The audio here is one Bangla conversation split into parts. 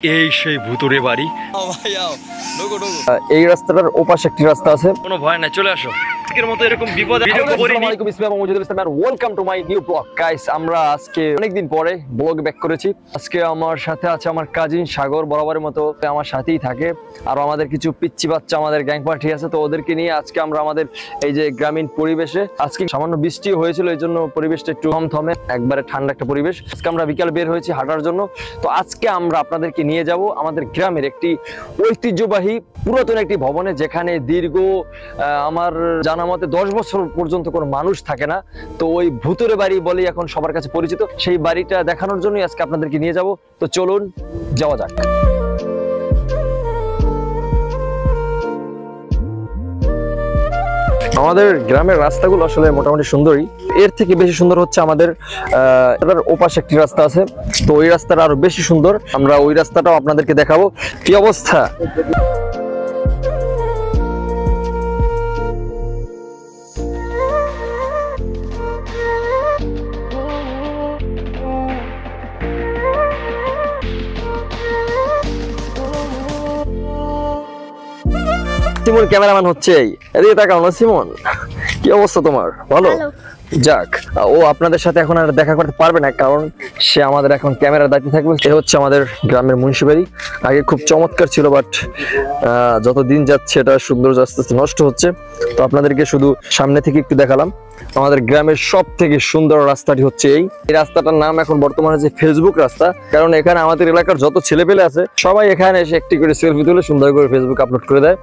এই সেই ভুতুরে বাড়ি। এই রাস্তাটার ওপাশে একটি রাস্তা আছে, কোনো ভয় নাই, চলে আসো। আজকের মতো এরকম বিপদে welcome to my new blog guys. আমরা আজকে অনেকদিন পরে ব্লগ ব্যাক করেছি। আজকে আমার সাথে আছে আমার কাজিন সাগর, বরাবরের মতো আমার সাথেই থাকে। আর আমাদের কিছু পিচ্চি বাচ্চা, আমাদের গ্যাং পার্টি আছে, তো ওদেরকে নিয়ে আজকে আমরা আমাদের এই যে গ্রামীণ পরিবেশে, আজকে সামান্য বৃষ্টি হয়েছিল, এই জন্য পরিবেশটা একটু থমথমে, একবারে ঠান্ডা একটা পরিবেশ। আজকে আমরা বিকাল বের হয়েছি হাঁটার জন্য। তো আজকে আমরা আপনাদেরকে নিয়ে যাব আমাদের গ্রামের একটি ঐতিহ্যবাহী পুরাতন একটি ভবনে, যেখানে দীর্ঘ আমার জানা মতে 10 বছর পর্যন্ত কোনো মানুষ থাকে না। তো ওই ভুতুরে বাড়ি বলেই এখন সবার কাছে পরিচিত। সেই বাড়িটা দেখানোর জন্যই আজকে আপনাদেরকে নিয়ে যাব। তো চলুন যাওয়া যাক। আমাদের গ্রামের রাস্তাগুলো আসলে মোটামুটি সুন্দরই, এর থেকে বেশি সুন্দর হচ্ছে আমাদের ওপাশে একটি রাস্তা আছে। তো ওই রাস্তাটা আরো বেশি সুন্দর, আমরা ওই রাস্তাটাও আপনাদেরকে দেখাবো। কি অবস্থা, সিমন ক্যামেরাম্যান হচ্ছে, এদিকে তাকাও না। সিমন, কি অবস্থা তোমার? ভালো? যাক, ও আপনাদের সাথে এখন আর দেখা করতে পারবে না, কারণ সে আমাদের এখন ক্যামেরার দায়িত্বে থাকবে। সে হচ্ছে আমাদের গ্রামের মুন্সিবাড়ি। আগে খুব চমৎকার ছিল, বাট যত দিন যাচ্ছে এটা সৌন্দর্য আস্তে আস্তে নষ্ট হচ্ছে। তো আপনাদেরকে শুধু সামনে থেকে একটু দেখালাম। আমাদের গ্রামের সব থেকে সুন্দর রাস্তাটি হচ্ছে এই রাস্তাটার নাম এখন বর্তমানে যে ফেসবুক রাস্তা, কারণ এখানে আমাদের এলাকার যত ছেলেপেলে আছে সবাই এখানে এসে একটি করে সেলফি তুলে সুন্দর করে ফেসবুক আপলোড করে দেয়।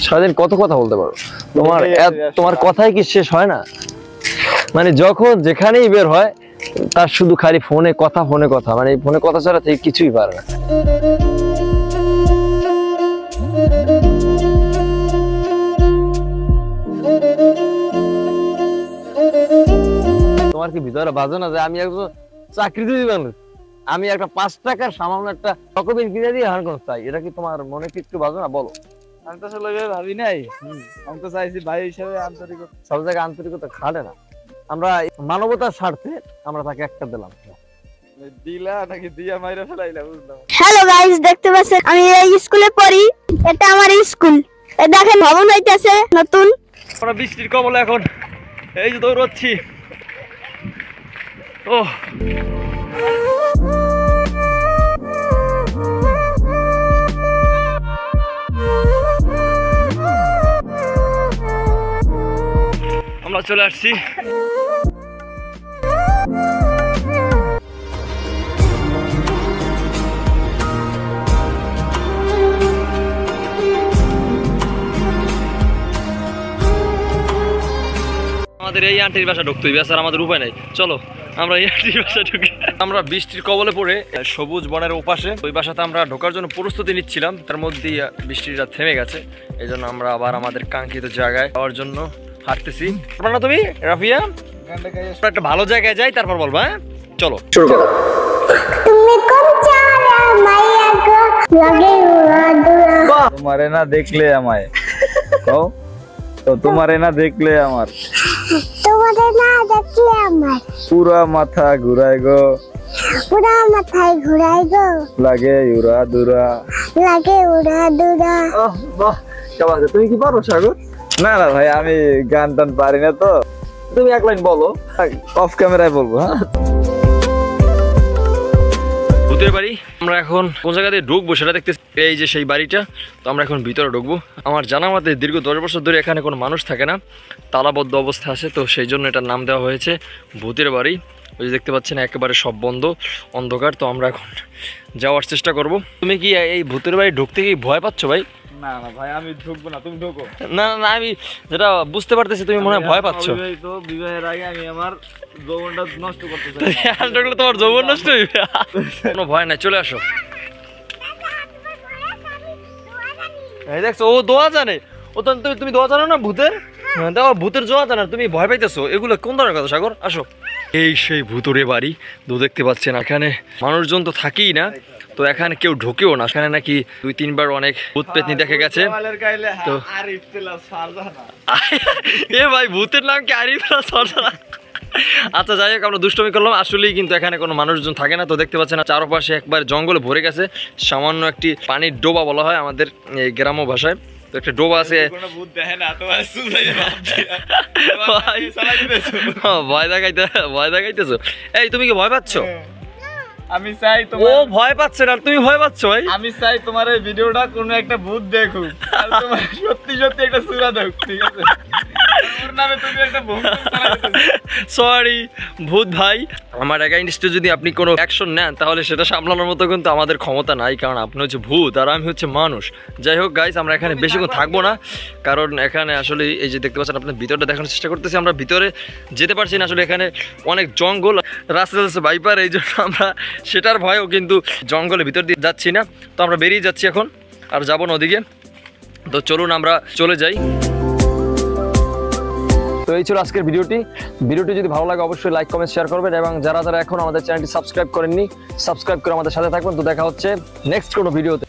সারাদিন কত কথা বলতে পারো? তোমার কথাই কি শেষ হয় না? মানে যখন যেখানেই বের হয় তার শুধু খালি ফোনে কথা, মানে ফোনে কথা ছাড়া থেকে কিছুই পারে না। তোমার কি ভিতরে বাজে না যে আমি একজন চাকরিজীবী মানুষ, আমি একটা 5 টাকার সামান্য একটা চকোবিন কিনে দিয়ে হার করতে চাই? এটা কি তোমার মনে কি একটু বাজে না? বলো। আমি তো আসলে ভাবি নাই, আমি তো চাইছি ভাই হিসেবে আন্তরিকতা। সব জায়গায় আন্তরিকতা খাটে না। আমরা মানবতার স্বার্থে আমরা তাকে একটা দিলাম। দিলা নাকি দিয়া মাইরা ফেলাইলা বুঝলাম। হ্যালো গাইস, দেখতে পাচ্ছেন আমি এই স্কুলে পড়ি, এটা আমার স্কুল। এই দেখেন ভবন হইতাছে নতুন। আমরা বৃষ্টির কবলে এখন এই যে দৌড়চ্ছি। ও আমরা চলে আসছি। আমাদের এই আন্টির বাসা ঢুকতে হবে, আর আমাদের উপায় নাই। চলো আমরা এই আন্টির বাসা ঢুকি। আমরা বৃষ্টির কবলে পড়ে সবুজ বনের ওপাশে ওই বাসাতে আমরা ঢোকার জন্য প্রস্তুতি নিচ্ছিলাম, তার মধ্যেই বৃষ্টিটা থেমে গেছে। এই জন্য আমরা আবার আমাদের কাঙ্ক্ষিত জায়গায় যাওয়ার জন্য হাঁটতেছি। না তুমি রাফিয়া, একটা ভালো জায়গায় যাই, তারপর বলবো। হ্যাঁ চলো শুরু করো। তোমারে না দেখলে আমায়, তো তোমারে না দেখলে আমার পুরা মাথা ঘুরায় গো, লাগে উড়া দুরা। তুমি কি পারো সাগর? না না ভাই, আমি গান টান পারি না, তো তুমি এক লাইন বলো, অফ ক্যামেরায় বলবো। হ্যাঁ, ভূতের বাড়ি। আমরা এখন কোন জায়গা দিয়ে ঢুকবো সেটা দেখতেছি। এই যে সেই বাড়িটা, তো আমরা এখন ভিতরে ঢুকবো। আমার জানা মতে দীর্ঘ 10 বছর ধরে এখানে কোনো মানুষ থাকে না, তালাবদ্ধ অবস্থা আছে, তো সেই জন্য এটার নাম দেওয়া হয়েছে ভূতের বাড়ি। ওই যে দেখতে পাচ্ছেন একেবারে সব বন্ধ, অন্ধকার। তো আমরা এখন যাওয়ার চেষ্টা করব। তুমি কি এই ভূতের বাড়ি ঢুকতে কি ভয় পাচ্ছ ভাই? না না ভাই, আমি ঢুকবো না, তুমি ঢুকো। না না, আমি যেটা বুঝতে পারতেছি তুমি মনে হয় ভয় পাচ্ছ। তো বিবাহের আগে আমি আমার যৌবনটা নষ্ট করতে চাই। তোমার যৌবন নষ্ট হইবে? কোনো ভয় নাই, চলে আসো। এই দেখছো ও দোয়া জানে, ও তো তুমি দোয়া জানো না ভূতের? দেখো ভূতের দোয়া জানো, তুমি ভয় পাইতেছো, এগুলো কোন ধরনের কথা সাগর? আসো এই সেই ভুতুরে বাড়ি তো দেখতে পাচ্ছেন এখানে মানুষজন তো থাকেই না, তো এখানে কেউ ঢোকেও না। এখানে নাকি 2-3 বার অনেক ভূত পেতনি দেখে গেছে। তো এ ভাই ভূতের নাম কি আরিফ সরসারা? আচ্ছা যাই হোক, আমরা দুষ্টমি করলাম, আসলেই কিন্তু এখানে কোনো মানুষজন থাকে না। তো দেখতে পাচ্ছেন চারপাশে একবার জঙ্গলে ভরে গেছে, সামান্য একটি পানির ডোবা বলা হয় আমাদের এই গ্রাম্য ভাষায়। তো একটা ডোবা আছে, ভয় দেখাইতেছো। এই তুমি কি ভয় পাচ্ছ? আমি চাই ও তোমার ভয় পাচ্ছে না, তুমি ভয় পাচ্ছ ভাই? আমি চাই তোমার এই ভিডিওটা কোনো একটা ভূত দেখুক আর তোমার সত্যি সত্যি একটা সূরা দেখুক, ঠিক আছে? ওর নামে তুমি একটা ভূত সরি ভূত ভাই, আমার এগেইনস্টে যদি আপনি কোনো অ্যাকশন নেন তাহলে সেটা সামলানোর মতো কিন্তু আমাদের ক্ষমতা নাই, কারণ আপনি হচ্ছে ভূত আর আমি হচ্ছে মানুষ। যাই হোক গাইস, আমরা এখানে বেশিক্ষণ থাকবো না, কারণ এখানে আসলে এই যে দেখতে পাচ্ছেন আপনার ভিতরটা দেখানোর চেষ্টা করতেছি। আমরা ভিতরে যেতে পারছি না, আসলে এখানে অনেক জঙ্গল, রাস্তা আছে ভাইপার, এই জন্য আমরা সেটার ভয়েও কিন্তু জঙ্গলের ভিতর দিয়ে যাচ্ছি না। তো আমরা বেরিয়ে যাচ্ছি এখন, আর যাবো না ওদিকে। তো চলুন আমরা চলে যাই। তো এই ছিল আজকের ভিডিওটি যদি ভালো লাগে অবশ্যই লাইক কমেন্ট শেয়ার করবেন, এবং যারা যারা এখন আমাদের চ্যানেলটি সাবস্ক্রাইব করেননি সাবস্ক্রাইব করে আমাদের সাথে থাকবেন। তো দেখা হচ্ছে নেক্সট কোনো ভিডিওতে।